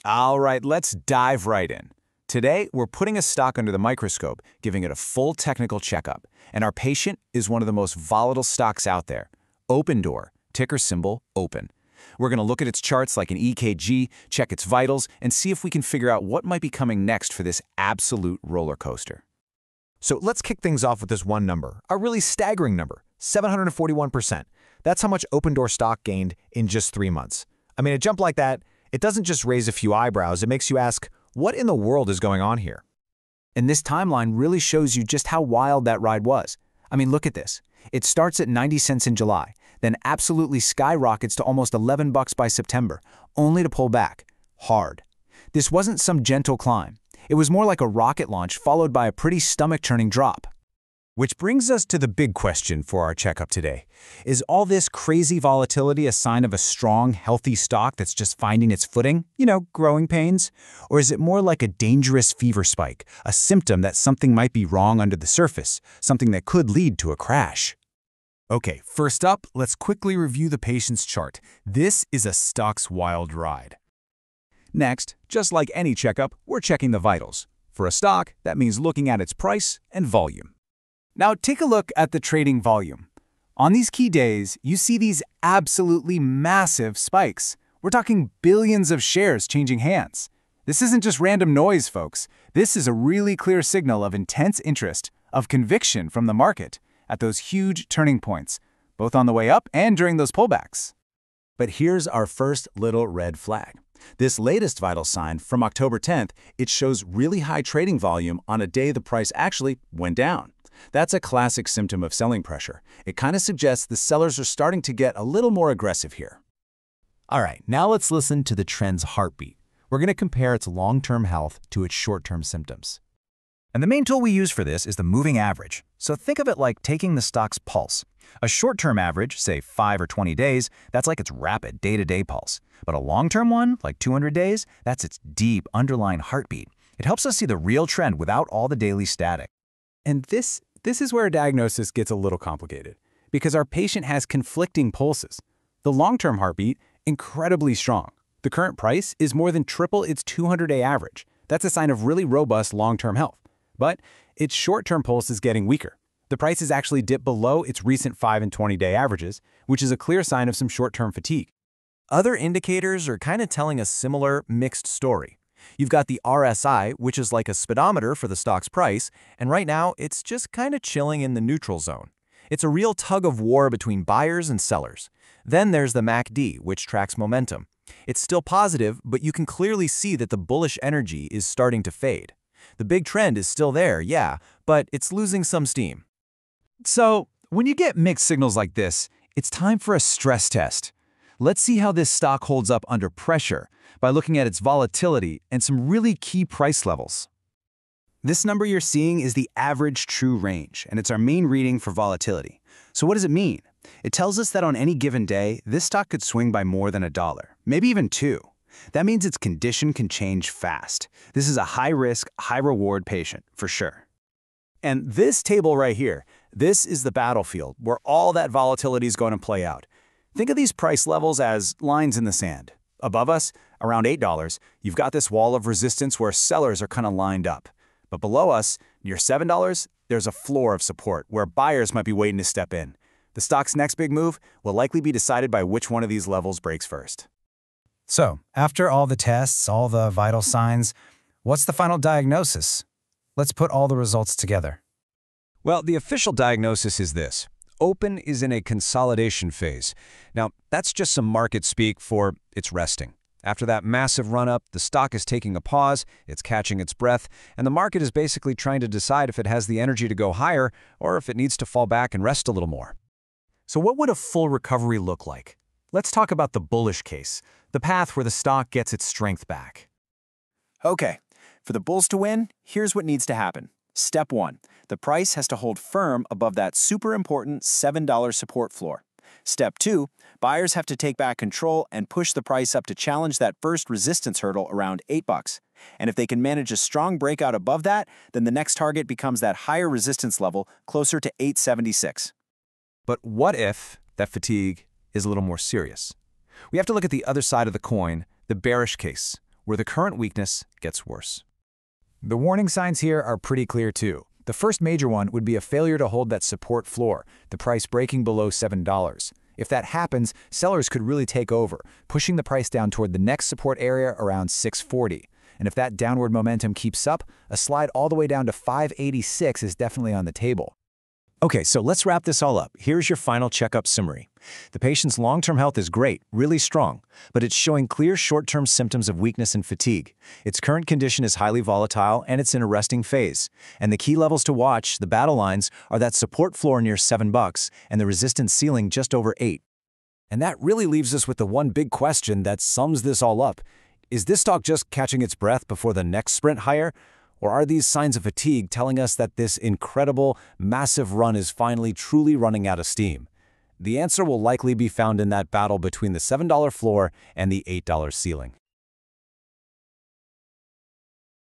All right, let's dive right in. Today, we're putting a stock under the microscope, giving it a full technical checkup. And our patient is one of the most volatile stocks out there, Opendoor, ticker symbol OPEN. We're going to look at its charts like an EKG, check its vitals, and see if we can figure out what might be coming next for this absolute roller coaster. So let's kick things off with this one number, a really staggering number, 741%. That's how much Opendoor stock gained in just 3 months. I mean, a jump like that, it doesn't just raise a few eyebrows, it makes you ask, what in the world is going on here? And this timeline really shows you just how wild that ride was. I mean, look at this. It starts at 90 cents in July, then absolutely skyrockets to almost $11 by September, only to pull back hard. This wasn't some gentle climb. It was more like a rocket launch followed by a pretty stomach-churning drop. Which brings us to the big question for our checkup today. Is all this crazy volatility a sign of a strong, healthy stock that's just finding its footing, growing pains? Or is it more like a dangerous fever spike, a symptom that something might be wrong under the surface, something that could lead to a crash? Okay, first up, let's quickly review the patient's chart. This is a stock's wild ride. Next, just like any checkup, we're checking the vitals. For a stock, that means looking at its price and volume. Now take a look at the trading volume. On these key days, you see these absolutely massive spikes. We're talking billions of shares changing hands. This isn't just random noise, folks. This is a really clear signal of intense interest, of conviction from the market at those huge turning points, both on the way up and during those pullbacks. But here's our first little red flag. This latest vital sign from October 10th, it shows really high trading volume on a day the price actually went down. That's a classic symptom of selling pressure. It kind of suggests the sellers are starting to get a little more aggressive here. All right, now let's listen to the trend's heartbeat. We're going to compare its long-term health to its short-term symptoms. And the main tool we use for this is the moving average. So think of it like taking the stock's pulse. A short-term average, say 5 or 20 days, that's like its rapid day-to-day pulse. But a long-term one, like 200 days, that's its deep underlying heartbeat. It helps us see the real trend without all the daily static. And this is where diagnosis gets a little complicated, because our patient has conflicting pulses. The long-term heartbeat, incredibly strong. The current price is more than triple its 200-day average. That's a sign of really robust long-term health. But its short-term pulse is getting weaker. The price has actually dipped below its recent 5 and 20-day averages, which is a clear sign of some short-term fatigue. Other indicators are kind of telling a similar mixed story. You've got the RSI, which is like a speedometer for the stock's price, and right now it's just kind of chilling in the neutral zone. It's a real tug of war between buyers and sellers. Then there's the MACD, which tracks momentum. It's still positive, but you can clearly see that the bullish energy is starting to fade. The big trend is still there, yeah, but it's losing some steam. So, when you get mixed signals like this, it's time for a stress test. Let's see how this stock holds up under pressure by looking at its volatility and some really key price levels. This number you're seeing is the average true range, and it's our main reading for volatility. So what does it mean? It tells us that on any given day, this stock could swing by more than $1, maybe even $2. That means its condition can change fast. This is a high-risk, high-reward patient, for sure. And this table right here, this is the battlefield where all that volatility is going to play out. Think of these price levels as lines in the sand. Above us, around $8, you've got this wall of resistance where sellers are kind of lined up. But below us, near $7, there's a floor of support where buyers might be waiting to step in. The stock's next big move will likely be decided by which one of these levels breaks first. So, after all the tests, all the vital signs, what's the final diagnosis? Let's put all the results together. Well, the official diagnosis is this. Open is in a consolidation phase. Now, that's just some market speak for it's resting. After that massive run-up, the stock is taking a pause, it's catching its breath, and the market is basically trying to decide if it has the energy to go higher or if it needs to fall back and rest a little more. So what would a full recovery look like? Let's talk about the bullish case, the path where the stock gets its strength back. Okay, for the bulls to win, here's what needs to happen. Step 1. The price has to hold firm above that super important $7 support floor. Step 2. Buyers have to take back control and push the price up to challenge that first resistance hurdle around $8. And if they can manage a strong breakout above that, then the next target becomes that higher resistance level closer to $8.76. But what if that fatigue is a little more serious? We have to look at the other side of the coin, the bearish case. where the current weakness gets worse. The warning signs here are pretty clear too. The first major one would be a failure to hold that support floor, the price breaking below $7. If that happens, sellers could really take over, pushing the price down toward the next support area around $640. And if that downward momentum keeps up, a slide all the way down to $586 is definitely on the table. Okay, so let's wrap this all up. Here's your final checkup summary. The patient's long-term health is great, really strong, but it's showing clear short-term symptoms of weakness and fatigue. Its current condition is highly volatile, and it's in a resting phase. And the key levels to watch, the battle lines, are that support floor near $7 and the resistance ceiling just over $8. And that really leaves us with the one big question that sums this all up. Is this stock just catching its breath before the next sprint higher? Or are these signs of fatigue telling us that this incredible, massive run is finally truly running out of steam? The answer will likely be found in that battle between the $7 floor and the $8 ceiling.